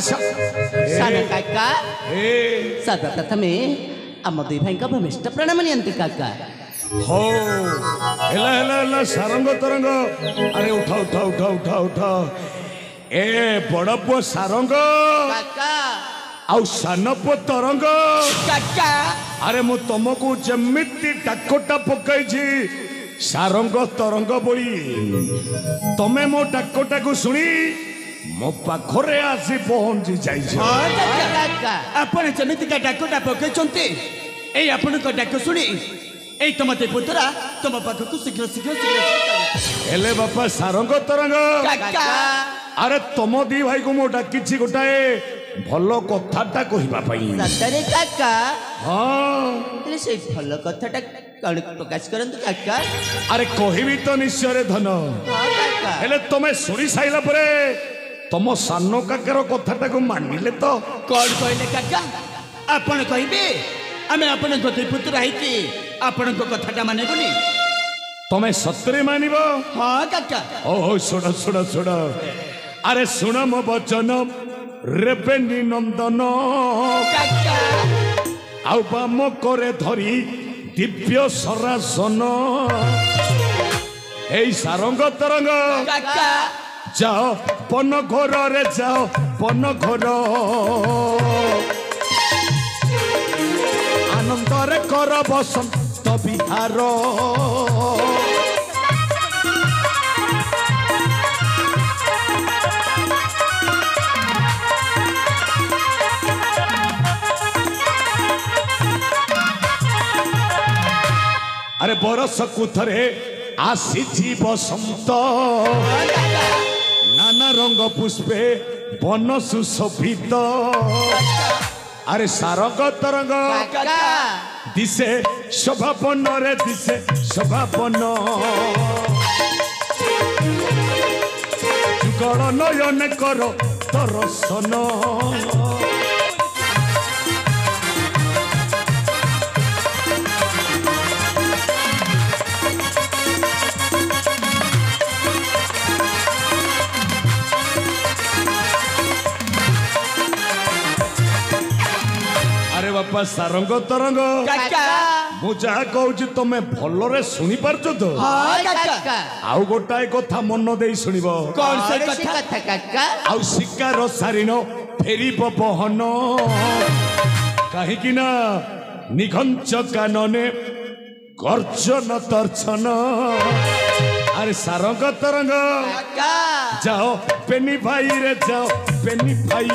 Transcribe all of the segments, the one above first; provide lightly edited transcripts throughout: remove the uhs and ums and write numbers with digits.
सान काका सर्वप्रथमे आम दुई भाई भूमिष्ठ प्रणाम नियंती काका हो हेला हेला हेला सारंग तरंग अरे उठा उठा उठा उठा उठा ए बड़ पुओ सारंग काका आउ सान पुओ तरंग काका अरे मु तुमको जमिति डाकोटा पकई सारंग तरंग बोली तमे मो डाकोटा को सुनी मो पाखरे आसी पहुंची जाई काका आपण जमितिका डाकोटा पकईचंती एई आपणक डाक सुनी एई तमते पुतरा तम पाखकु शीघ्र शीघ्र शीघ्र हेले बापा सारंग तरंग काका अरे तुम दी भाई को मो डाकिछि गोटाए भलो कथाटा कहिबा पई सतरे काका हां हेले से भल कथाटा कण प्रकाश करंतु काका अरे कहिबी तो निश्चय रे धन हां काका हेले तमे सुनी साइला परे तम सानो काकर कथाटा को मानिले तो कौन कहले काका आपण कहिबे आमे आपण गति पुत्र आइकी आपण को कथाटा माने बोली तमे सत्रे मानिबो हां काका ओ सुन सुन सुन अरे सुन मो वचन रेपेनी नंदन काका आउ बाम करे धरी दिव्य सरासन ए सारंग तरंग काका जाओ पन घर रे जाओ पन घर आनंद रे कर बसंत बिहार अरे बरस कुथरे आसी बसंत नाना रंग पुष्पे बन सुशोभित अरे सारंग तरंग काका दिसे शोभापन रे दिसे शोभापन जुगल नयन कर दर्शन अरे बापा सारंग तरंग काका मु जहा कहूँ तुम भलरे शुणी पार्छ तो हां काका आउ गोटाए कथा मन दे शुणिब कौन से से कथा कथा काका आउ शिकार सारिन फेरिब बहन कहीं ना निघंच कानने गर्जन तर्छन अरे सारंग तरंग काका जाओ पेनी भाई रे जाओ पेनी भाई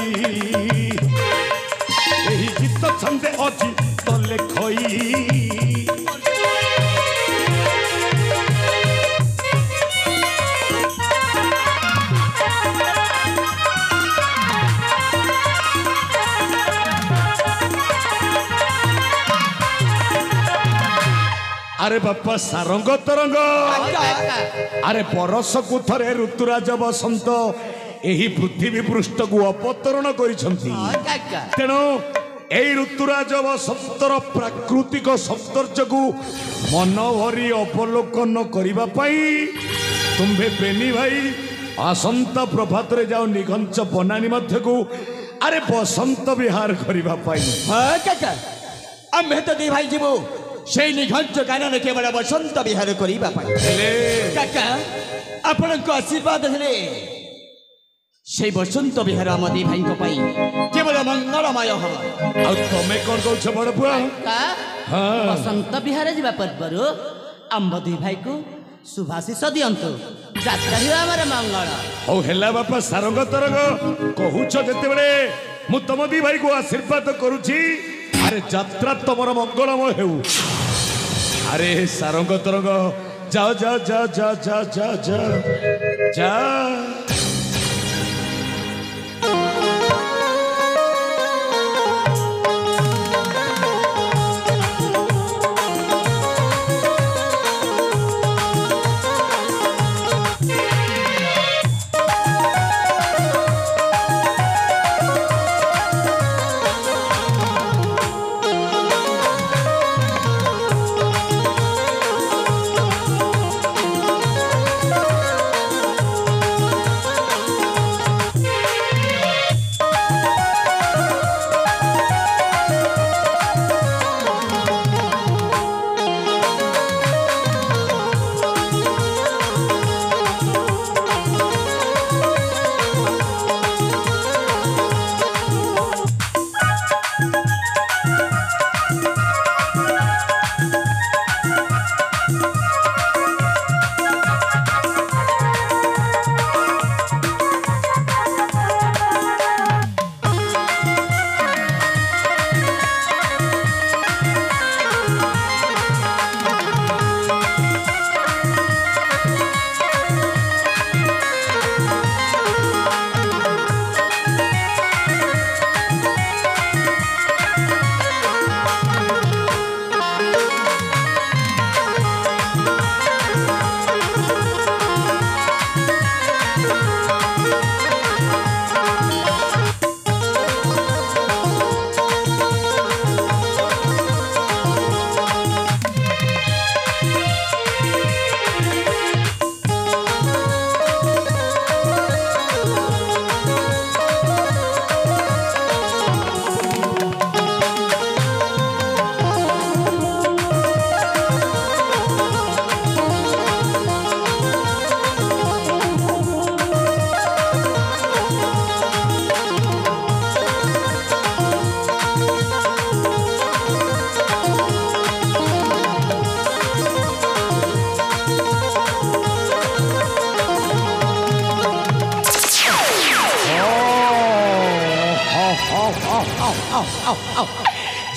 यही गीत छंदे अच्छी तो लेखई अरे बापा सारंग तरंग काका अरे बरस को थरे ऋतुराज बसंत यही पृथ्वी पृष्ठ को अवतरण करिसंती हां काका तेणु एई ऋतुराज बसंतर प्राकृतिक सौंदर्य को मन भरी अवलोकन करने पाई तुम्हें प्रेमी भाई आसंता प्रभात रे जाओ निघंच बनानी मध्य को अरे बसंत विहार करने पाई हां काका आमे तो दी भाई जीवो सेई निघंच कानन केवल बसंत विहार करिबा पाई हेले काका आपण को आशीर्वाद हेले से बसंत विहार आम दी भाई पाई केवल मंगलमय हो आ तमे कोन कहछ बड़ पुआ का हां बसंत विहार जीवा पूर्व आंब दुई भाई को शुभाशीष दियंतु यात्रा ही आमर मंगल ओ हेला बापा सारंग तरंग कहूछ जते बेले मु तम दी भाई को आशीर्वाद करूची अरे यात्रा तमर मंगलमय हेउ अरे सारंग तरंग जा जा जा जा जा जा जा जा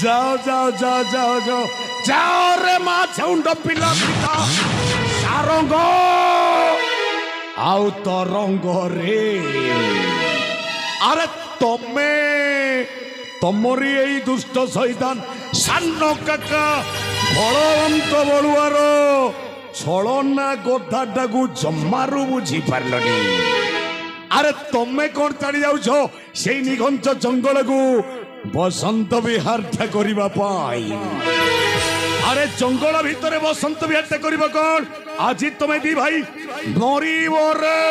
ଯାଅ ଯାଅ ଯାଅ ଯାଅ ଯାଅ ଯାଅ ରେ ମା ଛେଉଣ୍ଡ ପିଲା ପିତା ସାରଙ୍ଗ ଆଉ ତରଙ୍ଗ ରେ ଆରେ ତମେ ତମରି ଏଇ ଦୁଷ୍ଟ ଶୈତାନ ସାନ କାକା ବଳବନ୍ତ ବଳୁଆର ଛଳନା କଥାଟାକୁ ଜମାରୁ ବୁଝିପାରିଲନି। ଆରେ ତମେ କଣ ଚାଲି ଯାଉଛ ସେଇ ନିଘଞ୍ଚ ଜଙ୍ଗଲକୁ ବସନ୍ତ ବିହାରଟା କରିବା ପାଇଁ? ଆରେ ଜଙ୍ଗଲ ଭିତରେ ବସନ୍ତ ବିହାରଟା କରିବ କଣ? ଆଜି ତମେ ଦି ଭାଇ ମରିବ ରେ।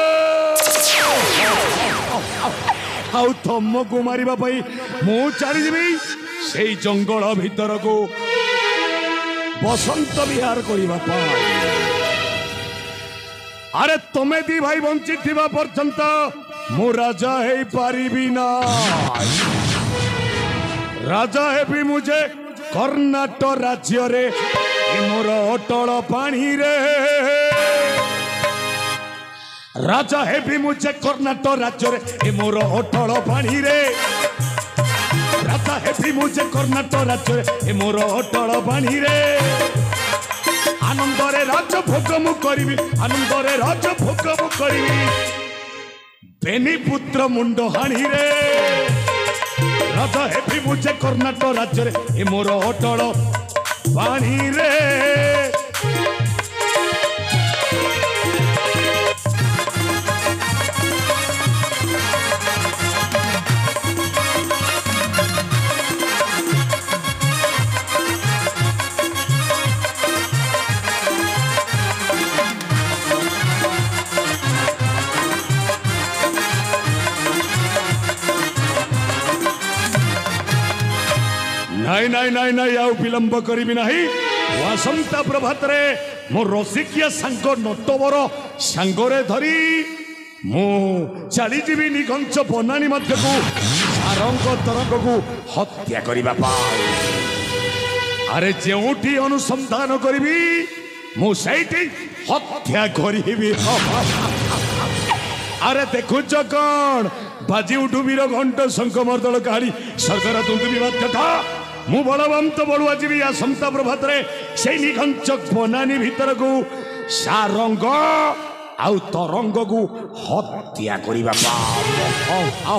ଆଉ ତମକୁ ମାରିବା ପାଇଁ ମୁଁ ଚାଲିଯିବି ସେଇ ଜଙ୍ଗଲ ଭିତରକୁ ବସନ୍ତ ବିହାର କରିବା ପାଇଁ। ଆରେ ତମେ ଦି ଭାଇ ବଞ୍ଚିଥିବା ପର୍ଯ୍ୟନ୍ତ ମୁଁ ରାଜା ହେଇପାରିବି ନା। ରାଜା ହେବି ମୁଁ ଯେ କର୍ଣ୍ଣାଟକ ରାଜ୍ୟରେ ମୋର ଅଟଳ ପାଣିରେ। ରାଜା ହେବି ମୁଁ ଯେ କର୍ଣ୍ଣାଟକ ରାଜ୍ୟରେ ମୋର ଅଟଳ ପାଣିରେ। ରାଜା ହେବି ମୁଁ ଯେ କର୍ଣ୍ଣାଟକ ରାଜ୍ୟରେ ମୋର ଅଟଳ ପାଣିରେ। ଆନନ୍ଦରେ ରାଜଭୋଗ ମୁଁ କରିବି, ଆନନ୍ଦରେ ରାଜଭୋଗ ମୁଁ କରିବି ବେନି ପୁତ୍ର ମୁଣ୍ଡ ହାଣିରେ। ରାଜା ହେବି ମୁଁ ଯେ କର୍ଣ୍ଣାଟକ ରାଜ୍ୟରେ ମୋର ଅଟଳ ପାଣିରେ। ନାଇଁ ନାଇଁ ନାଇଁ ନାଇଁ ଆଉ ବିଳମ୍ବ କରିବି ନାହିଁ। ଆସନ୍ତା ପ୍ରଭାତରେ ମୋ ରସିକିଆ ସାଙ୍ଗ ନଟବର ସାଙ୍ଗରେ ଧରି ମୁଁ ଚାଲିଯିବି ନିଘଞ୍ଚ ବନାନୀ ମଧ୍ୟକୁ ସାରଙ୍ଗ ତରଙ୍ଗକୁ ହତ୍ୟା କରିବା ପାଇଁ। ଆରେ ଯେଉଁଠି ଅନୁସନ୍ଧାନ କରିବି ମୁଁ ସେଇଠି ହତ୍ୟା କରିବି। ଆରେ ଦେଖୁଛ କଣ ବାଜି ଉଠୁ ବୀର ଘଣ୍ଟ ଶଙ୍ଖ ମର୍ଦ୍ଦଳ କାହାଣୀ ସ୍ୱର୍ଗର ତୁନ୍ଦୁବି ବାଧ୍ୟତା। ମୁଁ ବଳବନ୍ତ ବଳୁଆ ଯିବି ଆସନ୍ତା ପ୍ରଭାତରେ ସେଇ ନିଘଞ୍ଚ ବନାନୀ ଭିତରକୁ ସାରଙ୍ଗ ଆଉ ତରଙ୍ଗକୁ ହତ୍ୟା କରିବା ପାଇଁ।